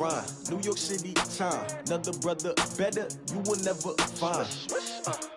New York City time, another brother better, you will never find.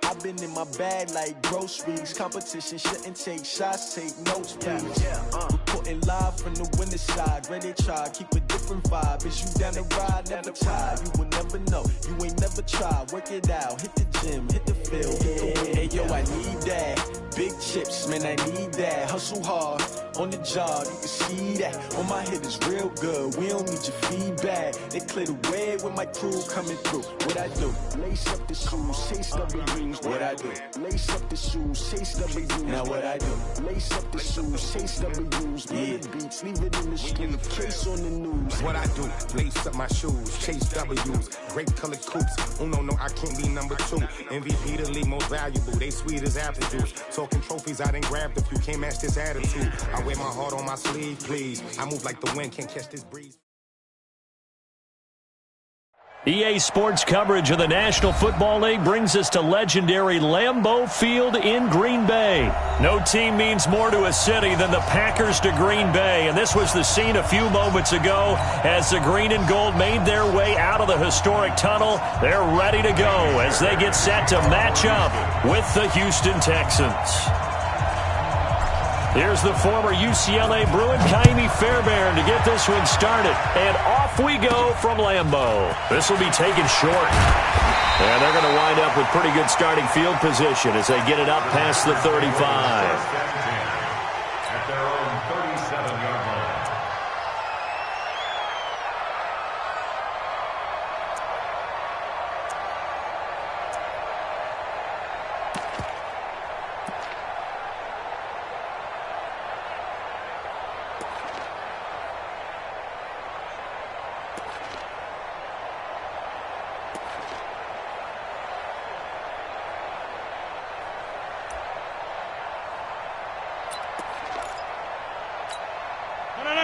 I've been in my bag like groceries. Competition shouldn't take shots, take notes, please. Reporting live from the winter side. Ready to try, keep a different vibe. Is you down the ride, never try. You will never know, you ain't never tried. Work it out, hit the gym, hit the field, hit the wind. Hey yo, I need that. Big chips, man, I need that. Hustle hard, on the job, you can see that. On my head is real good, we don't need your feedback. They clear the way with my crew coming through. What I do? Lace up the shoes, chase W's. What I do? Lace up the shoes, chase W's. Now what I do? Lace up the shoes, chase W's. Yeah. Beats, leave it in the street, case on the news. What I do? Lace up my shoes, chase W's. Great colored coops. Oh no, I can't be number 2. MVP the league most valuable. They sweet as apple juice. Talking trophies, I done grabbed a few. Can't match this attitude. I wear my heart on my sleeve, please. I move like the wind, can't catch this breeze. EA Sports coverage of the National Football League brings us to legendary Lambeau Field in Green Bay. No team means more to a city than the Packers to Green Bay, and this was the scene a few moments ago as the green and gold made their way out of the historic tunnel. They're ready to go as they get set to match up with the Houston Texans. Here's the former UCLA Bruin, Kaimi Fairbairn, to get this one started. And off we go from Lambeau. This will be taken short. And they're going to wind up with pretty good starting field position as they get it up past the 35. At their own 37-yard line.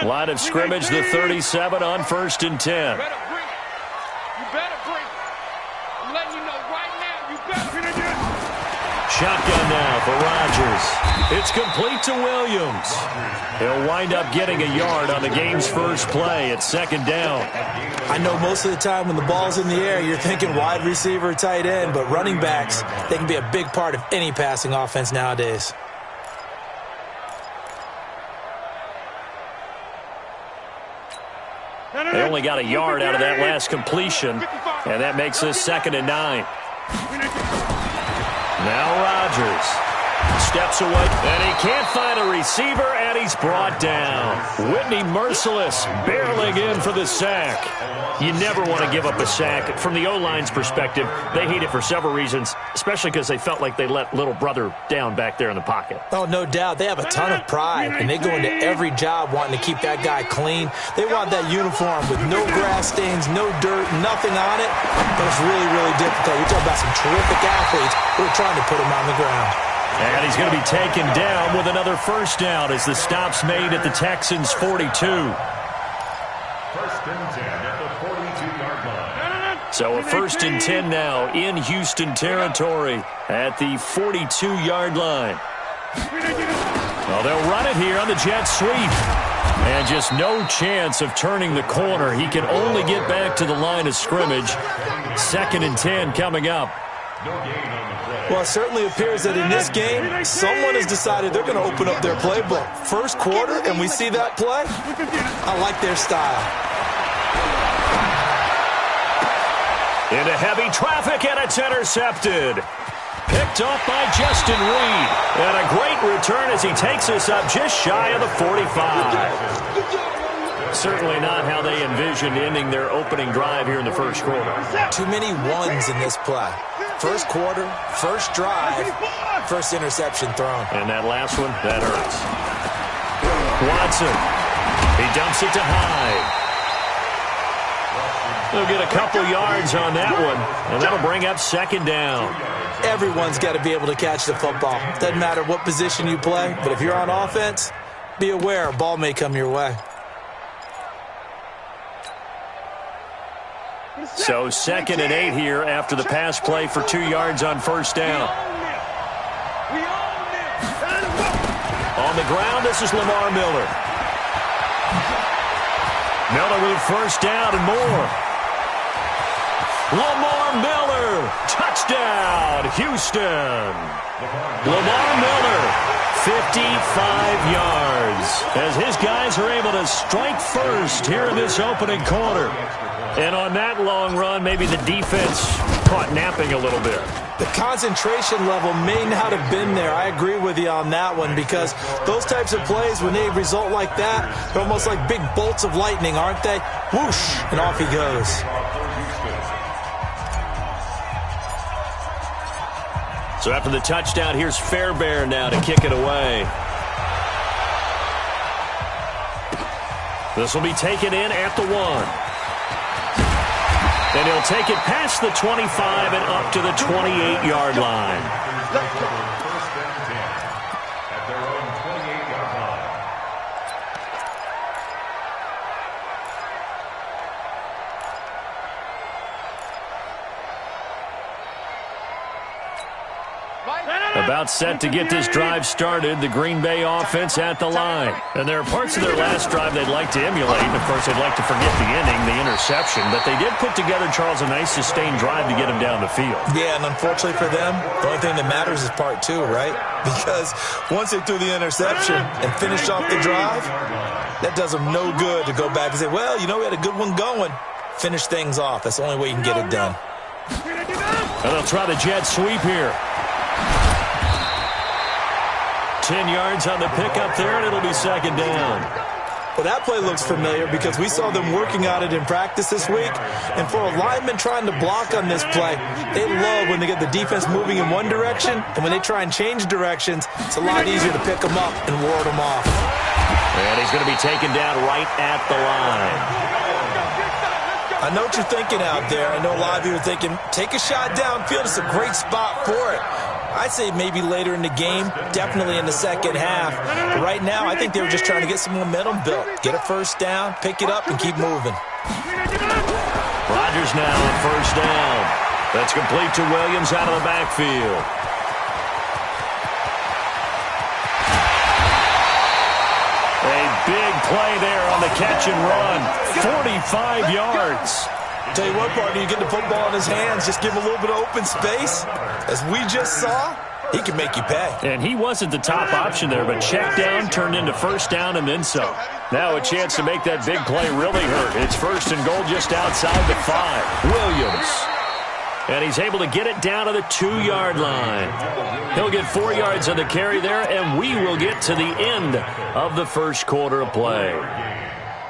Line of scrimmage, the 37 on 1st and 10. You better bring it. You better bring it. I'm letting you know right now, you better bring it. Shotgun now for Rodgers. It's complete to Williams. He'll wind up getting a yard on the game's first play at 2nd down. I know most of the time when the ball's in the air, you're thinking wide receiver, tight end, but running backs, they can be a big part of any passing offense nowadays. They only got a yard out of that last completion, and that makes this 2nd and 9. Now Rodgers steps away, and he can't find a receiver, and he's brought down. Whitney Merciless barreling in for the sack. You never want to give up a sack. From the O-line's perspective, they hate it for several reasons, especially because they felt like they let little brother down back there in the pocket. Oh, no doubt. They have a ton of pride, and they go into every job wanting to keep that guy clean. They want that uniform with no grass stains, no dirt, nothing on it, but it's really, really difficult. You're talking about some terrific athletes who are trying to put him on the ground. And he's going to be taken down with another first down as the stop's made at the Texans' 42. 1st and 10 at the 42-yard line. So a 1st and 10 now in Houston territory at the 42-yard line. Well, they'll run it here on the jet sweep. And just no chance of turning the corner. He can only get back to the line of scrimmage. 2nd and 10 coming up. No gain on the play. Well, it certainly appears that in this game, someone has decided they're going to open up their playbook. First quarter, and we see that play. I like their style. Into heavy traffic, and it's intercepted. Picked off by Justin Reed. And a great return as he takes us up just shy of the 45. Certainly not how they envisioned ending their opening drive here in the first quarter. Too many ones in this play. First quarter, first drive, first interception thrown. And that last one, that hurts. Watson. He dumps it to Hyde. They'll get a couple yards on that one, and that'll bring up 2nd down. Everyone's got to be able to catch the football. Doesn't matter what position you play, but if you're on offense, be aware a ball may come your way. So 2nd and 8 here after the pass play for 2 yards on first down. On the ground, this is Lamar Miller. Miller with a first down and more. Lamar Miller, touchdown, Houston. Lamar Miller, 55 yards, as his guys are able to strike first here in this opening quarter. And on that long run, maybe the defense caught napping a little bit. The concentration level may not have been there. I agree with you on that one, because those types of plays, when they result like that, they're almost like big bolts of lightning, aren't they? Whoosh, and off he goes. So after the touchdown, here's Fairbairn now to kick it away. This will be taken in at the 1. And he'll take it past the 25 and up to the 28-yard line. First and 10 at their own 28-yard line. About set to get this drive started, the Green Bay offense at the line. And there are parts of their last drive they'd like to emulate. And, of course, they'd like to forget the inning, the interception. But they did put together, Charles, a nice sustained drive to get him down the field. Yeah, and unfortunately for them, the only thing that matters is part 2, right? Because once they threw the interception and finished off the drive, that does them no good to go back and say, well, you know, we had a good one going. Finish things off. That's the only way you can get it done. And they'll try the jet sweep here. 10 yards on the pickup there, and it'll be second down. Well, that play looks familiar because we saw them working on it in practice this week. And for a lineman trying to block on this play, they love when they get the defense moving in one direction. And when they try and change directions, it's a lot easier to pick them up and ward them off. And he's going to be taken down right at the line. I know what you're thinking out there. I know a lot of you are thinking, take a shot downfield. It's a great spot for it. I'd say maybe later in the game, definitely in the second half. But right now, I think they were just trying to get some momentum built. Get a first down, pick it up, and keep moving. Rodgers now on first down. That's complete to Williams out of the backfield. A big play there on the catch and run. 45 yards. Tell you what, partner, you get the football in his hands, just give him a little bit of open space. As we just saw, he can make you pay. And he wasn't the top option there, but check down turned into first down and then some. Now a chance to make that big play really hurt. It's first and goal just outside the 5. Williams. And he's able to get it down to the 2-yard line. He'll get 4 yards on the carry there, and we will get to the end of the first quarter of play.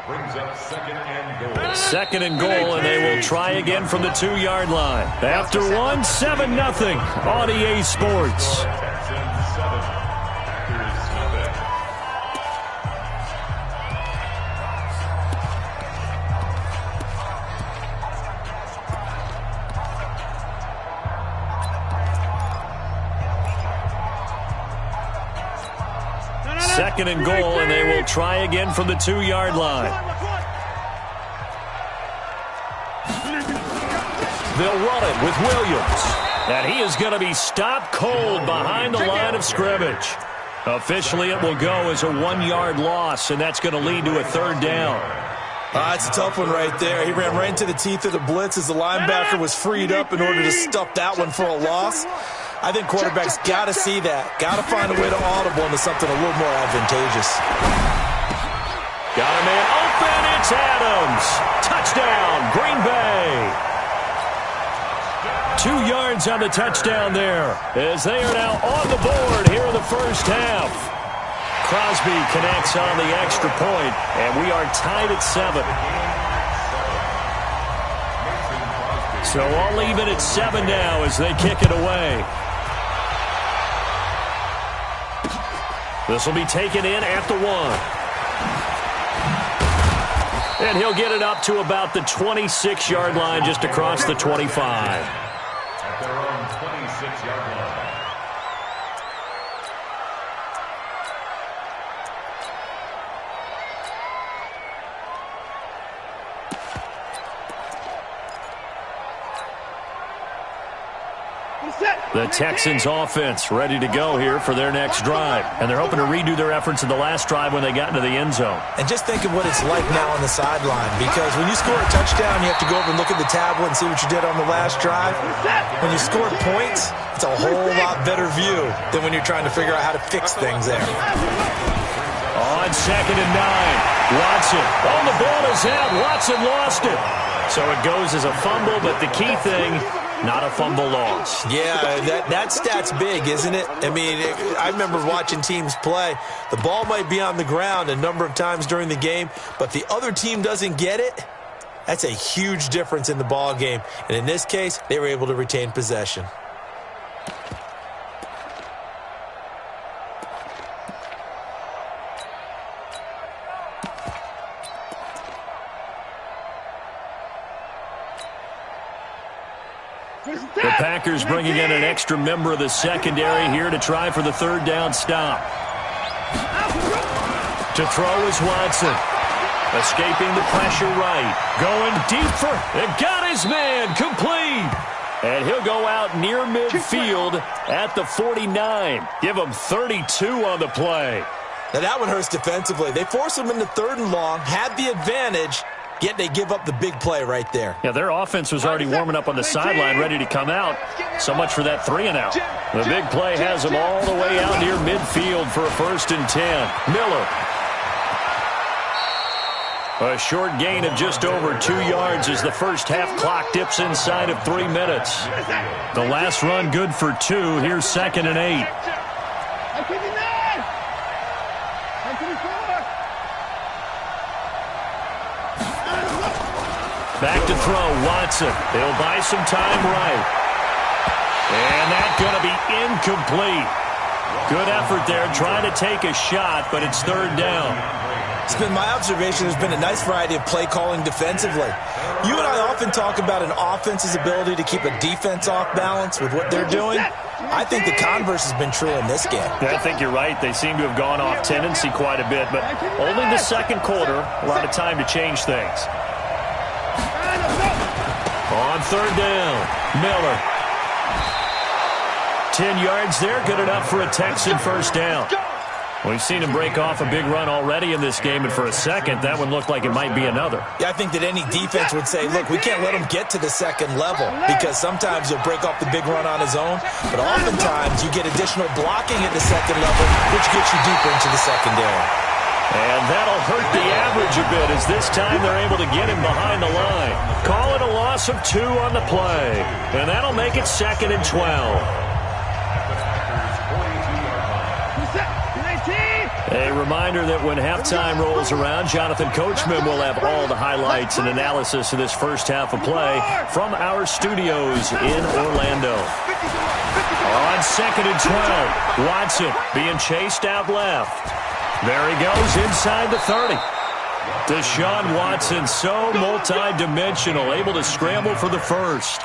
Brings up second and goal, and they will try again from the 2-yard line. After 7-0 on EA Sports. Second and goal, and they will try again from the 2-yard line. They'll run it with Williams. And he is going to be stopped cold behind the line of scrimmage. Officially, it will go as a 1-yard loss, and that's going to lead to a third down. It's a tough one right there. He ran right into the teeth of the blitz as the linebacker was freed up in order to stuff that one for a loss. I think quarterbacks got to see that. Got to find a way to audible into something a little more advantageous. Got a man open. It's Adams. Touchdown, Green Bay. 2 yards on the touchdown there as they are now on the board here in the first half. Crosby connects on the extra point, and we are tied at 7. So I'll leave it at 7 now as they kick it away. This will be taken in at the 1. And he'll get it up to about the 26-yard line just across the 25. At their own 26-yard line. The Texans offense ready to go here for their next drive. And they're hoping to redo their efforts in the last drive when they got into the end zone. And just think of what it's like now on the sideline, because when you score a touchdown, you have to go over and look at the tablet and see what you did on the last drive. When you score points, it's a whole lot better view than when you're trying to figure out how to fix things there. On 2nd and 9, Watson. Oh, the ball is out. Watson lost it. So it goes as a fumble, but the key thing, not a fumble loss. Yeah, that stat's big, isn't it? I mean, I remember watching teams play. The ball might be on the ground a number of times during the game, but the other team doesn't get it. That's a huge difference in the ball game. And in this case, they were able to retain possession. The Packers bringing in an extra member of the secondary here to try for the third down stop. To throw is Watson. Escaping the pressure right. Going deep for it. Got his man. Complete. And he'll go out near midfield at the 49. Give him 32 on the play. Now that one hurts defensively. They force him into 3rd and long, had the advantage, yet they give up the big play right there. Yeah, their offense was already warming up on the sideline, ready to come out. So much for that 3 and out. The big play has them all the way out near midfield for a 1st and 10. Miller. A short gain of just over 2 yards as the first half clock dips inside of 3 minutes. The last run good for 2. Here's 2nd and 8. Back to throw, Watson. He'll buy some time right. And that's going to be incomplete. Good effort there, trying to take a shot, but it's 3rd down. It's been my observation there's been a nice variety of play calling defensively. You and I often talk about an offense's ability to keep a defense off balance with what they're doing. I think the converse has been true in this game. Yeah, I think you're right. They seem to have gone off tendency quite a bit, but only the 2nd quarter, a lot of time to change things. On 3rd down, Miller. 10 yards there, good enough for a Texan first down. We've seen him break off a big run already in this game, and for a second, that one looked like it might be another. Yeah, I think that any defense would say, look, we can't let him get to the 2nd level, because sometimes he'll break off the big run on his own, but oftentimes you get additional blocking at the 2nd level, which gets you deeper into the secondary. And that'll hurt the average a bit, as this time they're able to get him behind the line. Call it a loss of 2 on the play, and that'll make it 2nd and 12. A reminder that when halftime rolls around, Jonathan Coachman will have all the highlights and analysis of this first half of play from our studios in Orlando. On 2nd and 12, Watson being chased out left. There he goes inside the 30. Deshaun Watson, so multi-dimensional, able to scramble for the first.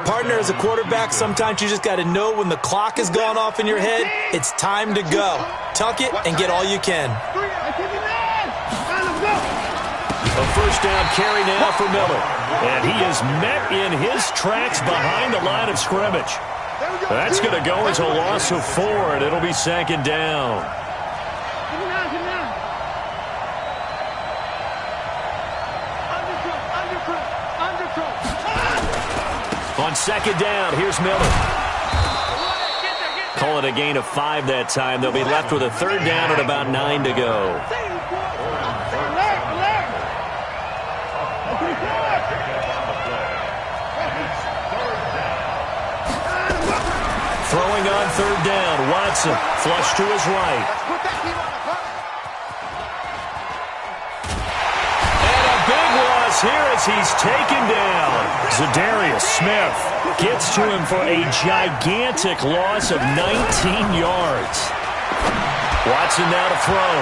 Partner, as a quarterback, sometimes you just got to know when the clock has gone off in your head, it's time to go. Tuck it and get all you can. A first down carry now for Miller. And he is met in his tracks behind the line of scrimmage. That's going to go as a loss of 4, and it'll be 2nd down. On 2nd down, here's Miller. Call it a gain of 5 that time. They'll be left with a 3rd down and about 9 to go. Throwing on 3rd down, Watson, flush to his right. Here as he's taken down. Zadarius Smith gets to him for a gigantic loss of 19 yards. Watson now to throw.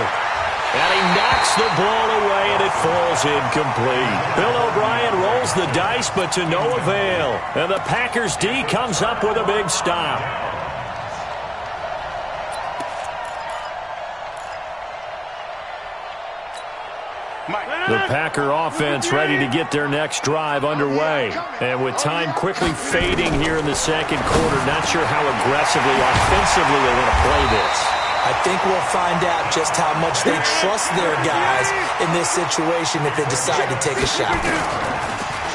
And he knocks the ball away, and it falls incomplete. Bill O'Brien rolls the dice, but to no avail. And the Packers D comes up with a big stop. The Packer offense ready to get their next drive underway. And with time quickly fading here in the second quarter, not sure how aggressively, offensively they want to play this. I think we'll find out just how much they trust their guys in this situation if they decide to take a shot.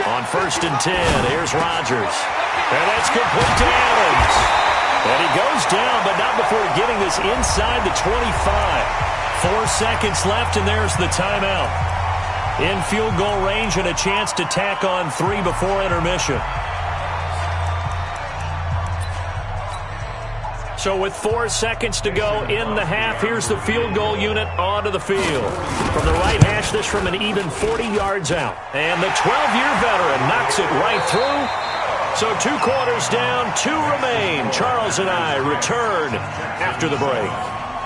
On 1st and 10, here's Rodgers. And that's complete to Adams. And he goes down, but not before getting this inside the 25. 4 seconds left, and there's the timeout. In field goal range and a chance to tack on 3 before intermission. So with 4 seconds to go in the half, here's the field goal unit onto the field. From the right hash, this from an even 40 yards out. And the 12-year veteran knocks it right through. So 2 quarters down, 2 remain. Charles and I return after the break.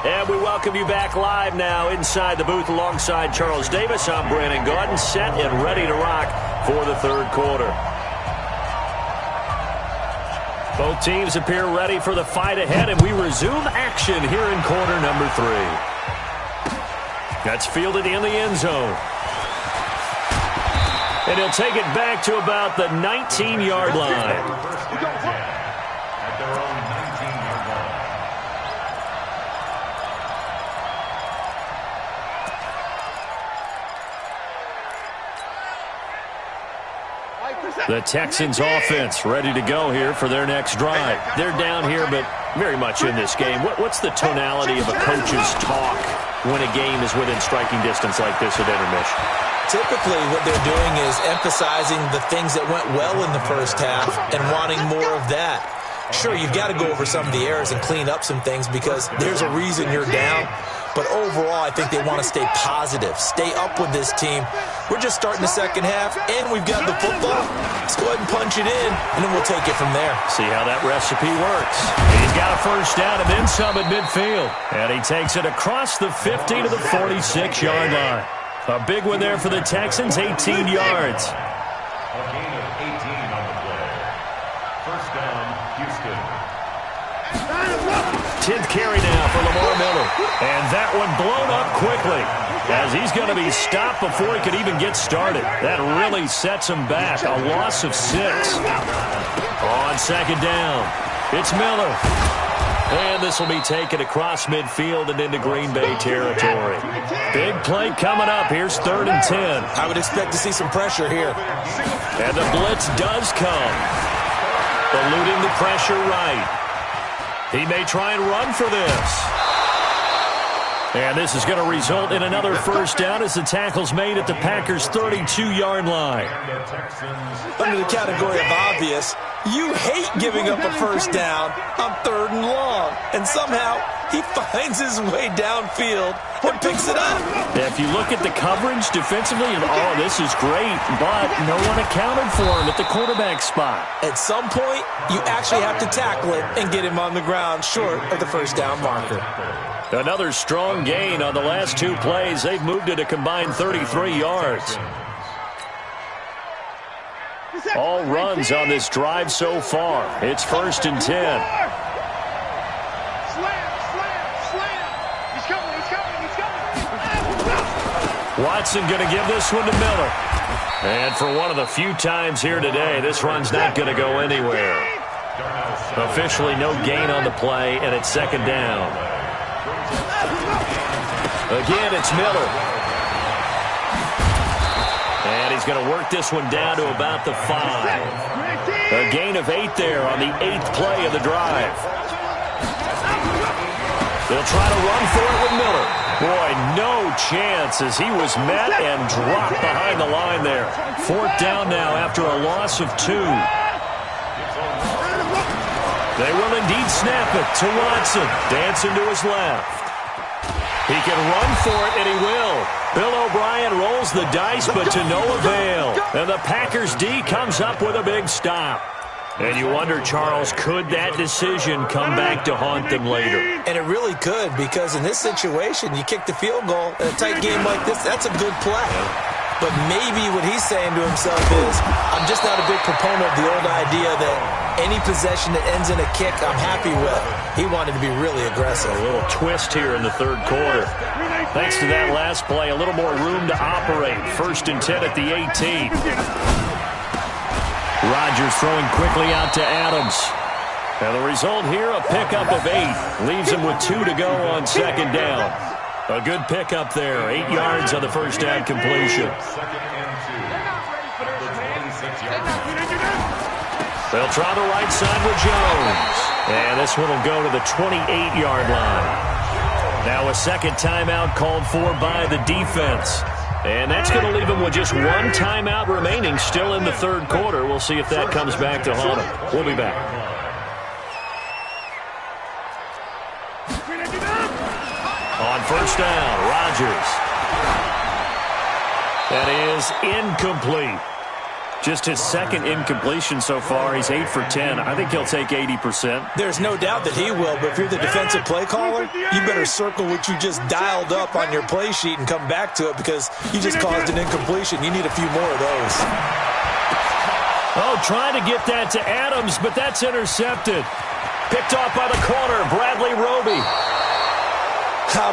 And we welcome you back live now inside the booth alongside Charles Davis. I'm Brandon Gaudin, set and ready to rock for the third quarter. Both teams appear ready for the fight ahead, and we resume action here in quarter number 3. That's fielded in the end zone. And he'll take it back to about the 19-yard line. The Texans offense ready to go here for their next drive. They're down here, but very much in this game. What's the tonality of a coach's talk when a game is within striking distance like this at intermission? Typically, what they're doing is emphasizing the things that went well in the first half and wanting more of that. Sure, you've got to go over some of the errors and clean up some things because there's a reason you're down. But overall, I think they want to stay positive, stay up with this team. We're just starting the second half, and we've got the football. Let's go ahead and punch it in, and then we'll take it from there. See how that recipe works. He's got a first down and then some at midfield. And he takes it across the 50 to the 46-yard line. A big one there for the Texans, 18 yards. A gain of 18 on the play. First down, Houston. 10th carry now for Lamar Miller. And that one blown up quickly as he's going to be stopped before he could even get started. That really sets him back. A loss of 6. On second down, it's Miller. And this will be taken across midfield and into Green Bay territory. Big play coming up. Here's 3rd and 10. I would expect to see some pressure here. And the blitz does come. Eluding the pressure right. He may try and run for this. And this is going to result in another first down as the tackle's made at the Packers' 32-yard line. Under the category of obvious, you hate giving up a first down on 3rd and long. And somehow he finds his way downfield and picks it up. If you look at the coverage defensively, and oh, this is great, but no one accounted for him at the quarterback spot. At some point, you actually have to tackle it and get him on the ground short of the first down marker. Another strong gain on the last 2 plays. They've moved it a combined 33 yards. All runs on this drive so far. It's 1st and 10. Slam. He's coming. Watson going to give this one to Miller. And for one of the few times here today, this run's not going to go anywhere. Officially no gain on the play, and it's 2nd down. Again, it's Miller. And he's going to work this one down to about the 5. A gain of 8 there on the 8th play of the drive. They'll try to run for it with Miller. Boy, no chance as he was met and dropped behind the line there. 4th down now after a loss of 2. They will indeed snap it to Watson. Dancing to his left. He can run for it, and he will. Bill O'Brien rolls the dice, but to no avail. And the Packers D comes up with a big stop. And you wonder, Charles, could that decision come back to haunt them later? And it really could, because in this situation, you kick the field goal in a tight game like this, that's a good play. But maybe what he's saying to himself is, I'm just not a big proponent of the old idea that any possession that ends in a kick I'm happy with. He wanted to be really aggressive. A little twist here in the third quarter. Thanks to that last play, a little more room to operate. 1st and 10 at the 18. Rodgers throwing quickly out to Adams. And the result here, a pickup of 8. Leaves him with 2 to go on 2nd down. A good pickup there. 8 yards on the first down completion. They'll try the right side with Jones. And this one will go to the 28-yard line. Now a second timeout called for by the defense. And that's going to leave him with just 1 timeout remaining still in the third quarter. We'll see if that comes back to haunt him. We'll be back. On 1st down, Rodgers. That is incomplete. Just his 2nd incompletion so far. He's 8 for 10. I think he'll take 80%. There's no doubt that he will, but if you're the defensive play caller, you better circle what you just dialed up on your play sheet and come back to it because you just caused an incompletion. You need a few more of those. Oh, trying to get that to Adams, but that's intercepted. Picked off by the corner, Bradley Roby.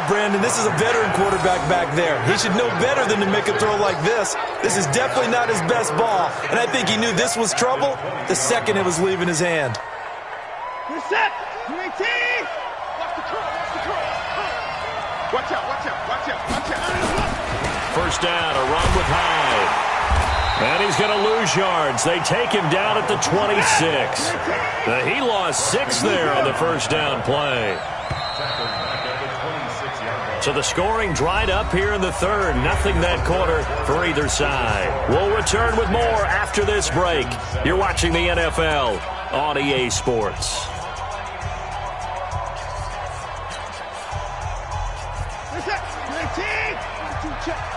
Brandon, this is a veteran quarterback back there. He should know better than to make a throw like this. This is definitely not his best ball, and I think he knew this was trouble the second it was leaving his hand. Reset! 19! Watch the curl, watch the curl. Watch out, watch out, watch out, watch out. 1st down, a run with Hyde. And he's going to lose yards. They take him down at the 26. He lost 6 there on the 1st down play. So the scoring dried up here in the third. Nothing that quarter for either side. We'll return with more after this break. You're watching the NFL on EA Sports.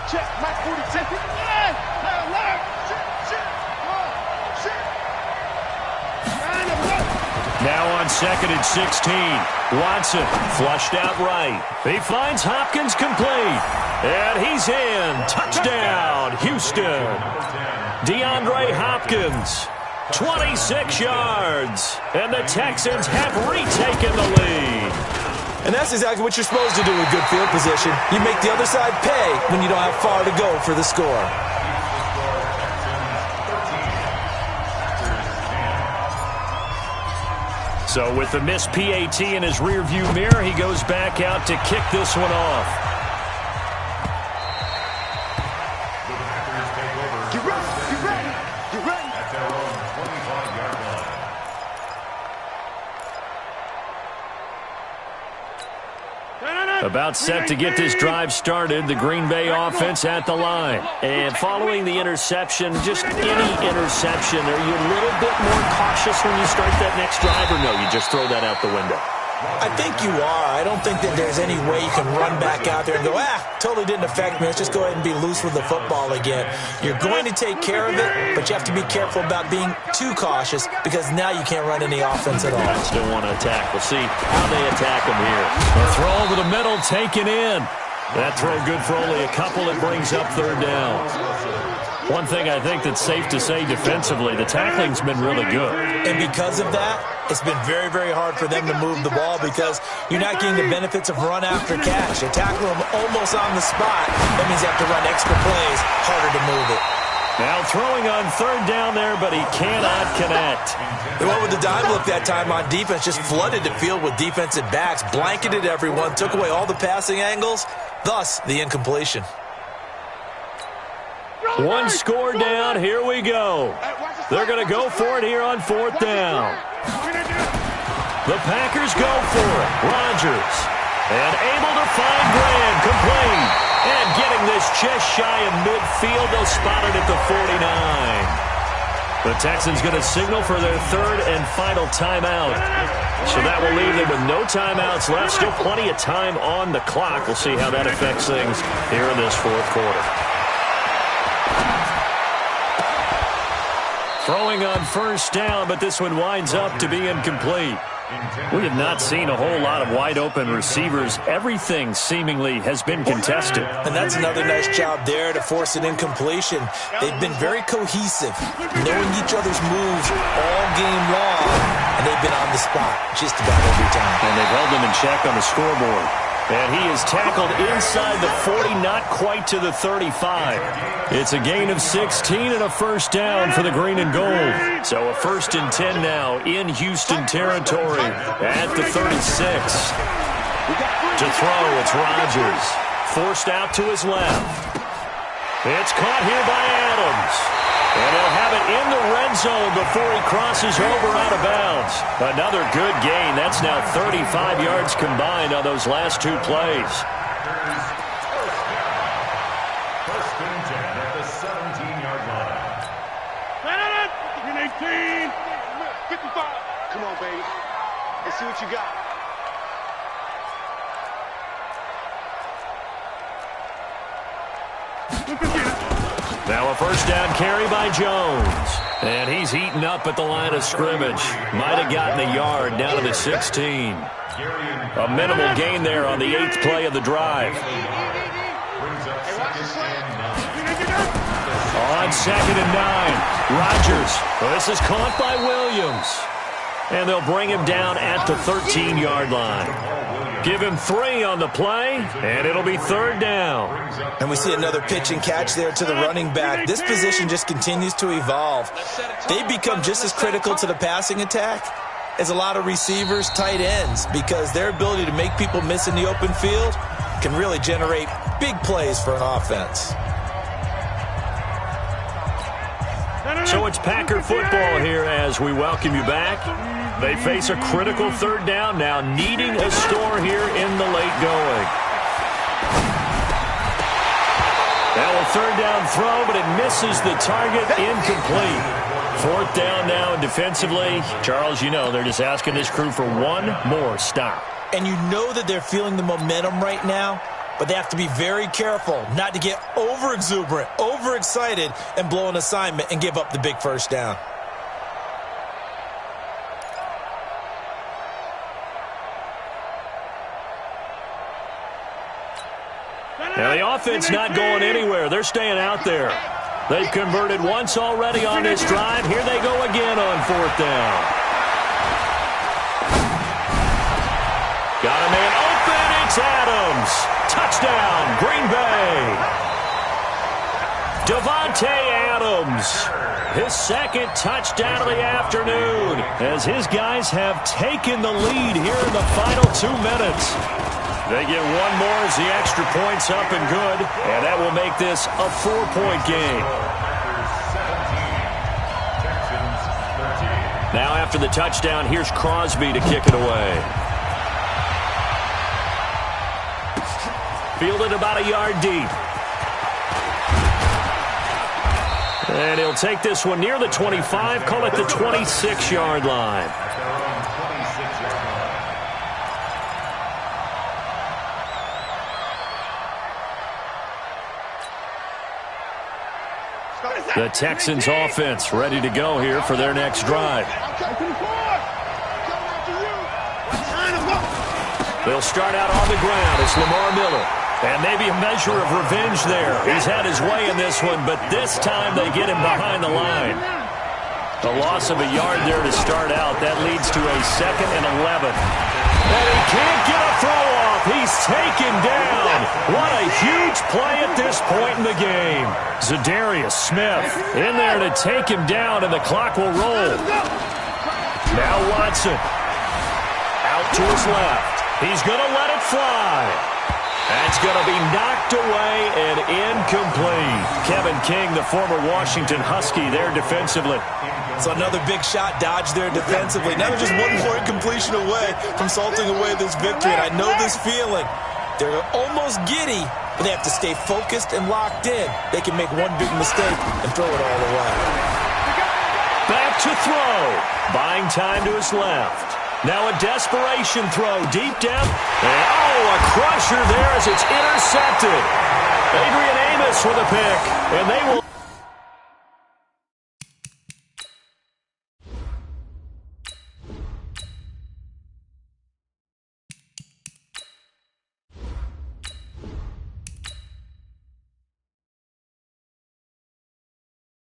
Check, Mike 40, Now on 2nd and 16. Watson flushed out right. He finds Hopkins complete. And he's in. Touchdown, Houston. DeAndre Hopkins, 26 yards. And the Texans have retaken the lead. And that's exactly what you're supposed to do with good field position. You make the other side pay when you don't have far to go for the score. So with the missed PAT in his rearview mirror, he goes back out to kick this one off. Get ready, get ready, get ready. At their own 25-yard line. About set to get this drive started, the Green Bay offense at the line. And following the interception, just any interception, are you a little bit more cautious when you start that next drive, or no, you just throw that out the window? I think you are. I don't think that there's any way you can run back out there and go, totally didn't affect me. Let's just go ahead and be loose with the football again. You're going to take care of it, but you have to be careful about being too cautious because now you can't run any offense at all. Still want to attack. We'll see how they attack them here. A throw over the middle, taken in. That throw good for only a couple. It brings up 3rd down. One thing I think that's safe to say defensively, the tackling's been really good. And because of that, it's been very, very hard for them to move the ball because you're not getting the benefits of run after catch. You tackle them almost on the spot. That means you have to run extra plays, harder to move it. Now throwing on 3rd down there, but he cannot connect. They went with the dime look that time on defense, just flooded the field with defensive backs, blanketed everyone, took away all the passing angles, thus the incompletion. One score down, here we go. They're going to go for it here on 4th down. The Packers go for it. Rodgers. And able to find Graham, complete. And getting this just shy of midfield, they'll spot it at the 49. The Texans going to signal for their 3rd and final timeout. So that will leave them with no timeouts left. Still plenty of time on the clock. We'll see how that affects things here in this 4th quarter. Throwing on 1st down, but this one winds up to be incomplete. We have not seen a whole lot of wide-open receivers. Everything seemingly has been contested. And that's another nice job there to force an incompletion. They've been very cohesive, knowing each other's moves all game long, and they've been on the spot just about every time. And they've held them in check on the scoreboard. And he is tackled inside the 40, not quite to the 35. It's a gain of 16 and a first down for the green and gold. So a 1st and 10 now in Houston territory at the 36. To throw, it's Rodgers. Forced out to his left. It's caught here by Adams. And he'll have it in the red zone before he crosses over out of bounds. Another good gain. That's now 35 yards combined on those last 2 plays. First and 10 at the 17-yard line. 18. 55. Come on, baby. Let's see what you got. Now a first down carry by Jones. And he's eaten up at the line of scrimmage. Might have gotten a yard down to the 16. A minimal gain there on the 8th play of the drive. On 2nd and 9, Rodgers. Well, this is caught by Williams. And they'll bring him down at the 13-yard line. Give him 3 on the play, and it'll be 3rd down. And we see another pitch and catch there to the running back. This position just continues to evolve. They become just as critical to the passing attack as a lot of receivers, tight ends, because their ability to make people miss in the open field can really generate big plays for an offense. So it's Packer football here as we welcome you back. They face a critical 3rd down now, needing a score here in the late going. Now a 3rd down throw, but it misses the target, incomplete. 4th down now, and defensively, Charles, you know, they're just asking this crew for one more stop. And you know that they're feeling the momentum right now, but they have to be very careful not to get over-exuberant, over-excited, and blow an assignment and give up the big first down. Now the offense not going anywhere. They're staying out there. They've converted once already on this drive. Here they go again on 4th down. Got a man open. It's Adams. Touchdown, Green Bay. Davante Adams. His 2nd touchdown of the afternoon as his guys have taken the lead here in the final 2 minutes. They get one more as the extra point's up and good, and that will make this a 4-point game. Now after the touchdown, here's Crosby to kick it away. Fielded about a yard deep. And he'll take this one near the 25, call it the 26-yard line. The Texans offense ready to go here for their next drive. They'll start out on the ground. It's Lamar Miller. And maybe a measure of revenge there. He's had his way in this one, but this time they get him behind the line. The loss of a yard there to start out. That leads to a 2nd and 11. And he can't get a throw off. He's taken down. What a huge play at this point in the game. Zadarius Smith in there to take him down, and the clock will roll. Now Watson. Out to his left. He's going to let it fly. That's going to be knocked away and incomplete. Kevin King, the former Washington Husky, there defensively. So another big shot dodged there defensively. Now they're just one more incompletion away from salting away this victory. And I know this feeling. They're almost giddy, but they have to stay focused and locked in. They can make one big mistake and throw it all away. Back to throw. Buying time to his left. Now a desperation throw deep down. And, a crusher there as it's intercepted. Adrian Amos with a pick. And they will...